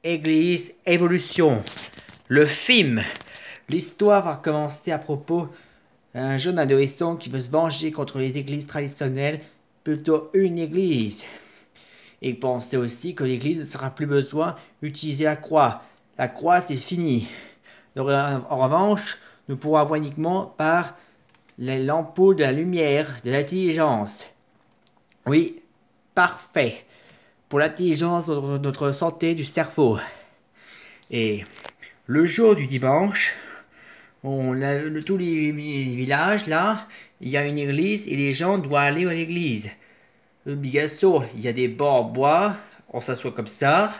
Église, évolution. Le film. L'histoire va commencer à propos d'un jeune adolescent qui veut se venger contre les églises traditionnelles, plutôt une église. Il pensait aussi que l'église ne sera plus besoin d'utiliser la croix. La croix, c'est fini. En revanche, nous pourrons avoir uniquement par les lampes de la lumière, de l'intelligence. Oui, parfait. Pour l'intelligence de notre santé du cerveau. Et le jour du dimanche, tous les villages, là, il y a une église et les gens doivent aller à l'église. Obligation, il y a des bancs en bois, on s'assoit comme ça.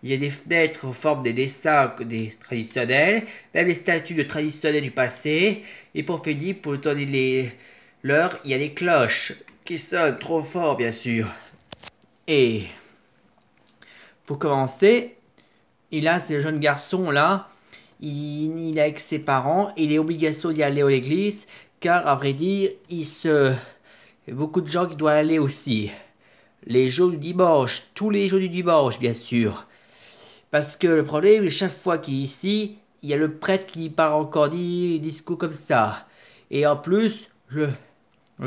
Il y a des fenêtres en forme des dessins des traditionnels, même les statues de traditionnels du passé. Et pour finir, pour donner l'heure, il y a des cloches qui sonnent trop fort, bien sûr. Et pour commencer, il a ce jeune garçon là, il est avec ses parents, il est obligation d'y aller à l'église, car à vrai dire, il y a beaucoup de gens qui doivent aller aussi. Les jours du dimanche, tous les jours du dimanche, bien sûr. Parce que le problème, chaque fois qu'il est ici, il y a le prêtre qui part encore dire discours comme ça. Et en plus, le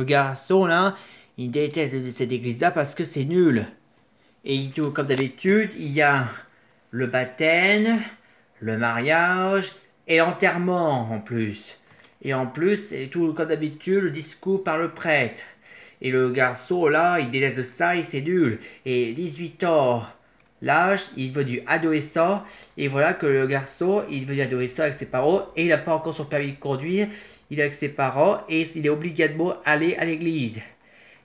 garçon là, il déteste cette église-là parce que c'est nul. Et comme d'habitude, il y a le baptême, le mariage et l'enterrement en plus. Et en plus, c'est tout comme d'habitude, le discours par le prêtre. Et le garçon là, il délaisse ça et c'est nul. Et 18 ans, l'âge, il veut du adolescent. Et voilà que le garçon, il veut du adolescent avec ses parents. Et il n'a pas encore son permis de conduire. Il est avec ses parents et il est obligatoirement aller à l'église.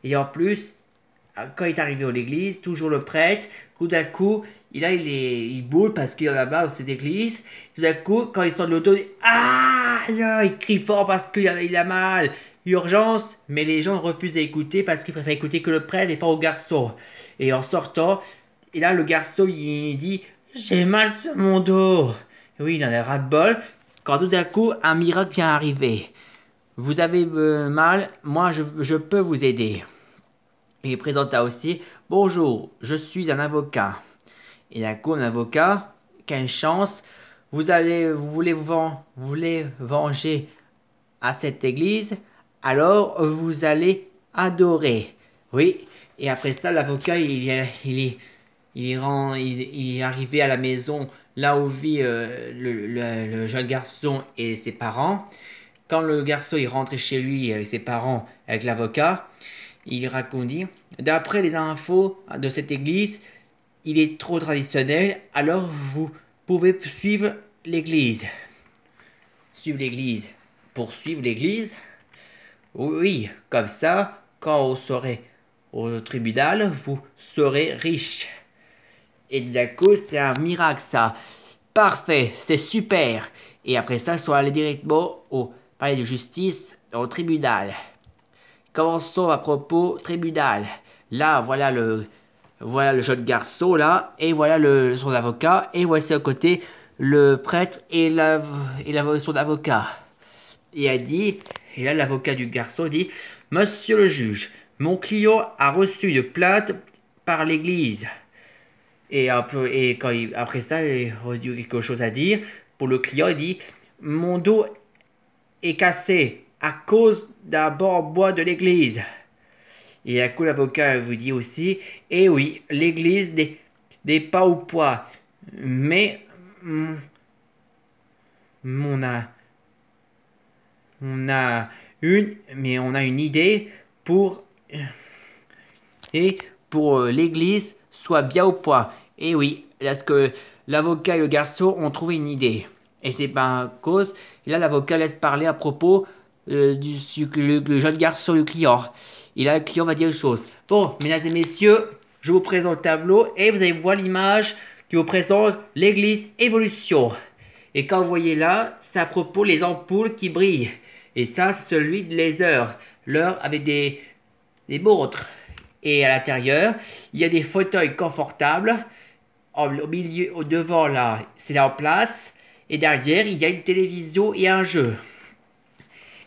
Et en plus, quand il est arrivé à l'église, toujours le prêtre, tout d'un coup, il boule parce qu'il y en a marre de cette église. Tout d'un coup, quand il sort de l'auto, il crie fort parce qu'il a mal. Urgence, mais les gens refusent d'écouter parce qu'ils préfèrent écouter que le prêtre et pas au garçon. Et en sortant, et là, le garçon, il dit « J'ai mal sur mon dos ». Oui, il en a ras-le-bol. Quand tout d'un coup, un miracle vient arriver. Vous avez mal, moi je peux vous aider. Il présenta aussi « Bonjour, je suis un avocat. » Et d'un coup, un avocat, quelle chance, vous voulez venger à cette église, alors vous allez adorer. Oui, et après ça, l'avocat, il est arrivé à la maison, là où vit le jeune garçon et ses parents. Quand le garçon est rentré chez lui avec ses parents, avec l'avocat, il raconte, d'après les infos de cette église, il est trop traditionnel, alors vous pouvez suivre l'église. Suivre l'église. Poursuivre l'église? Oui, comme ça, quand vous serez au tribunal, vous serez riche. Et d'un coup, c'est un miracle ça. Parfait, c'est super. Et après ça, ils sont allés directement au palais de justice, au tribunal. Commençons à propos tribunal. Là, voilà le jeune garçon là, et voilà son avocat, et voici à côté le prêtre et son avocat. Et là l'avocat du garçon dit, Monsieur le juge, mon client a reçu une plainte par l'église. Et après ça, il a quelque chose à dire. Pour le client, il dit, mon dos est cassé à cause d'un banc en bois de l'église. Et à coup, l'avocat vous dit aussi, eh oui, l'église n'est pas au poids, mais on a une idée pour l'église soit bien au point. Et oui, parce que l'avocat et le garçon ont trouvé une idée. Et c'est pas à cause. Et là, l'avocat laisse parler à propos du le jeune garçon, le client. Et là, le client va dire une chose. Bon, mesdames et messieurs, je vous présente le tableau et vous allez voir l'image qui vous présente l'église évolution. Et quand vous voyez là, c'est à propos les ampoules qui brillent. Et ça, c'est celui de laser. L'heure avec des montres. Et à l'intérieur, il y a des fauteuils confortables. Au milieu, au devant là, c'est là en place. Et derrière, il y a une télévision et un jeu.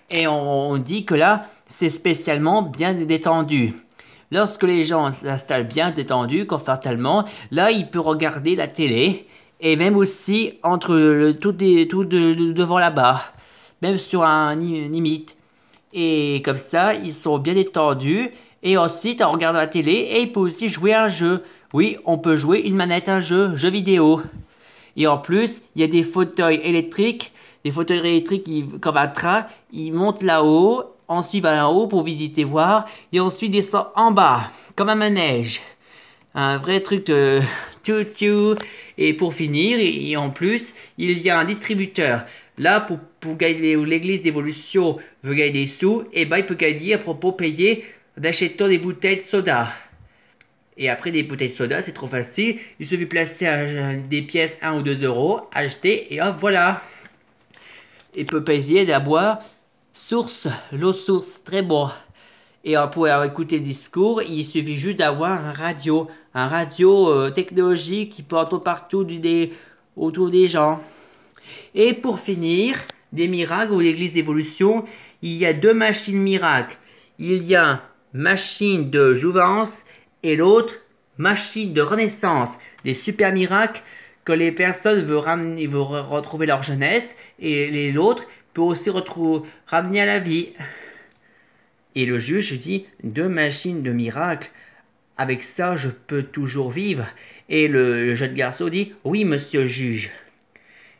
Et on dit que là, c'est spécialement bien détendu. Lorsque les gens s'installent bien détendus, confortablement, là, ils peuvent regarder la télé. Et même aussi entre devant là-bas. Même sur un limite. Et comme ça, ils sont bien détendus. Et ensuite, on regarde la télé et il peut aussi jouer à un jeu. Oui, on peut jouer une manette à un jeu vidéo. Et en plus, il y a des fauteuils électriques. Des fauteuils électriques comme un train. Ils montent là-haut. Ensuite, va là-haut pour visiter, voir. Et ensuite, descend en bas. Comme un manège. Un vrai truc de tout. Et pour finir, et en plus, il y a un distributeur. Là, pour gagner, l'église d'évolution veut gagner des sous, et ben il peut gagner à propos payer d'achetant des bouteilles de soda. Et après des bouteilles de soda, c'est trop facile. Il suffit de placer des pièces 1 ou 2 euros, acheter, et hop, voilà. Il peut payer à boire source, l'eau source, très bon. Et pour écouter le discours, il suffit juste d'avoir un radio technologique qui peut entendre partout autour des gens. Et pour finir, des miracles ou l'église d'évolution, il y a deux machines miracles. Il y a machine de jouvence et l'autre machine de renaissance. Des super miracles que les personnes veulent retrouver leur jeunesse et l'autre peut aussi ramener à la vie. Et le juge dit, deux machines de miracles, avec ça je peux toujours vivre. Et le jeune garçon dit, oui monsieur le juge.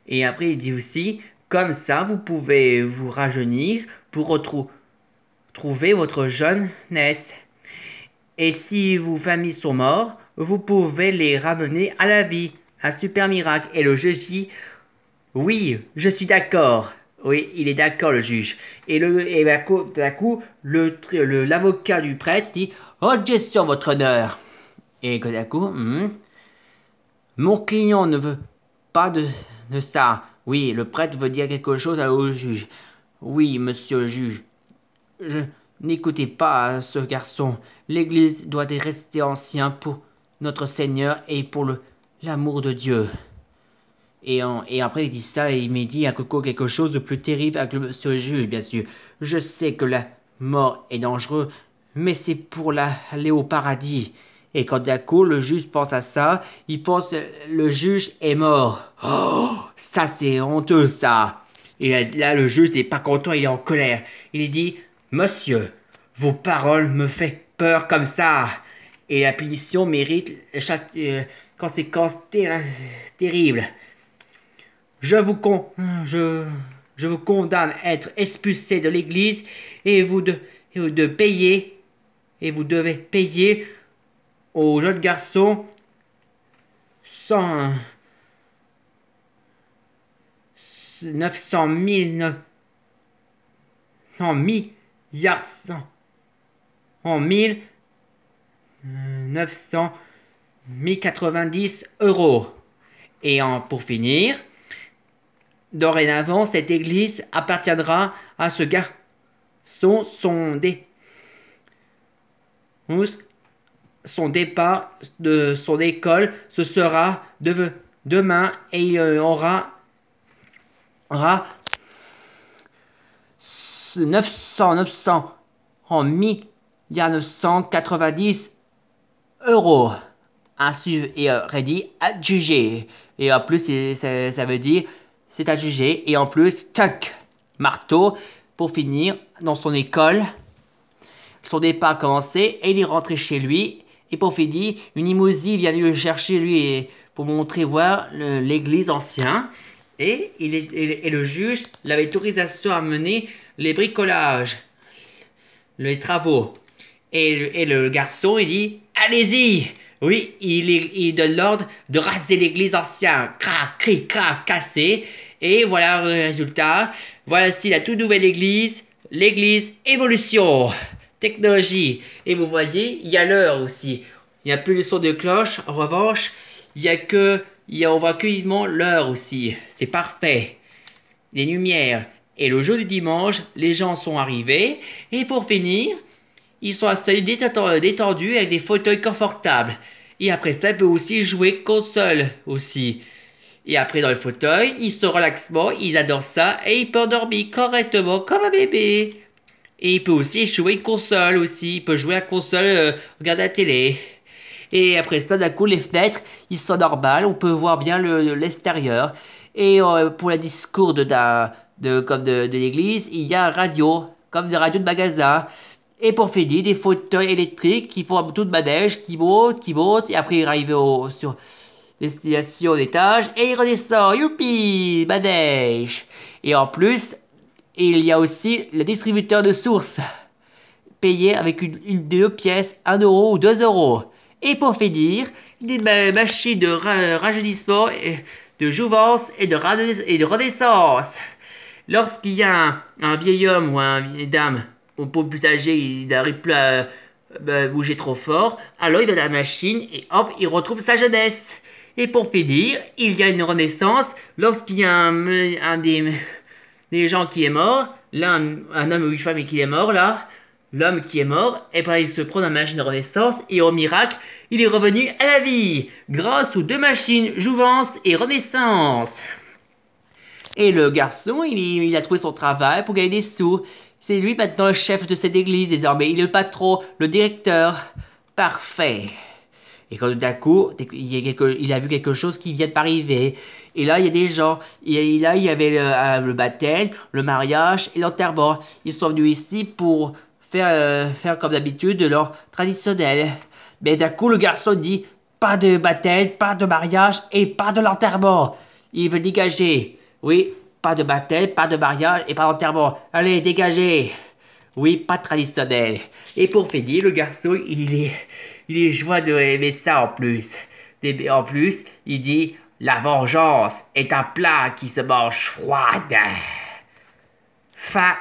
Et après il dit aussi, comme ça vous pouvez vous rajeunir pour retrouver votre jeunesse. Et si vos familles sont mortes, vous pouvez les ramener à la vie. Un super miracle. Et le juge dit, oui, je suis d'accord. Oui, il est d'accord, le juge. Et d'un coup, l'avocat du prêtre dit, objection, votre honneur. Et d'un coup, mon client ne veut pas de ça. Oui, le prêtre veut dire quelque chose au juge. Oui, monsieur le juge. N'écoutez pas ce garçon. L'Église doit rester ancienne pour notre Seigneur et pour l'amour de Dieu. Et après il dit ça et il me dit à Coco quelque chose de plus terrible avec monsieur le juge, bien sûr. Je sais que la mort est dangereuse, mais c'est pour aller au paradis. Et quand d'un coup le juge pense à ça, il pense le juge est mort. Oh, ça c'est honteux ça. Et là le juge n'est pas content, il est en colère. Il dit, monsieur, vos paroles me font peur comme ça. Et la punition mérite conséquences terribles. Je vous condamne à être expulsé de l'église et vous devez payer au jeune garçon 900 000 100 milliards 900 1090 euros. Et pour finir, dorénavant, cette église appartiendra à ce garçon. Son départ de son école, ce sera demain et il aura 900 en 1990 euros à suivre et ready à juger. Et en plus, ça veut dire c'est à juger. Et en plus, tac, marteau pour finir dans son école. Son départ a commencé et il est rentré chez lui. Et pour finir, une limousine vient le chercher lui pour montrer voir l'église ancienne. Et le juge l'avait autorisation à mener les bricolages, les travaux. Et le garçon, il dit, allez-y. Oui, il donne l'ordre de raser l'église ancienne. Crac, cric, crac, cassé. Et voilà le résultat. Voici la toute nouvelle église. L'église évolution. Technologie. Et vous voyez, il y a l'heure aussi. Il n'y a plus le son de cloche. En revanche, on voit que l'heure aussi. C'est parfait. Les lumières. Et le jour du dimanche, les gens sont arrivés. Et pour finir, ils sont installés détendus avec des fauteuils confortables. Et après ça, ils peuvent aussi jouer console aussi. Et après dans le fauteuil, ils se relaxent, ils adorent ça et ils peuvent dormir correctement comme un bébé. Et il peut aussi jouer une console aussi. Il peut jouer à la console, regarder la télé. Et après ça, d'un coup, les fenêtres, ils sont normales, on peut voir bien l'extérieur. Et pour le discours de l'église, il y a un radio, comme des radios de magasin. Et pour finir, des fauteuils électriques qui font tout de manège, qui montent, et après ils arrivent sur destination d'étage, et ils redescendent, youpi, manège. Et en plus, il y a aussi le distributeur de sources, payé avec une deux pièces, 1 € ou 2 €. Et pour finir, des machines de rajeunissement, et de jouvence et de renaissance. Lorsqu'il y a un vieil homme ou une vieille dame, ou pour plus âgé, il n'arrive plus à bouger trop fort, alors il va dans la machine et hop, il retrouve sa jeunesse. Et pour finir, il y a une renaissance lorsqu'il y a un des gens qui est mort, là, un homme ou une femme qui est mort, là, l'homme qui est mort, et ben il se prend dans la machine de renaissance et au miracle, il est revenu à la vie grâce aux deux machines jouvence et renaissance. Et le garçon, il a trouvé son travail pour gagner des sous. C'est lui maintenant le chef de cette église désormais. Il est le patron, le directeur. Parfait. Et quand d'un coup, il a vu quelque chose qui vient de m'arriver. Et là, il y a des gens. Et là, il y avait le baptême, le mariage et l'enterrement. Ils sont venus ici pour faire comme d'habitude leur traditionnel. Mais d'un coup, le garçon dit, pas de baptême, pas de mariage et pas de l'enterrement. Il veut dégager. Oui, pas de baptême, pas de mariage et pas d'enterrement. Allez, dégagez. Oui, pas traditionnel. Et pour finir, le garçon, il est joie de aimer ça en plus. En plus, il dit, la vengeance est un plat qui se mange froide. Fin.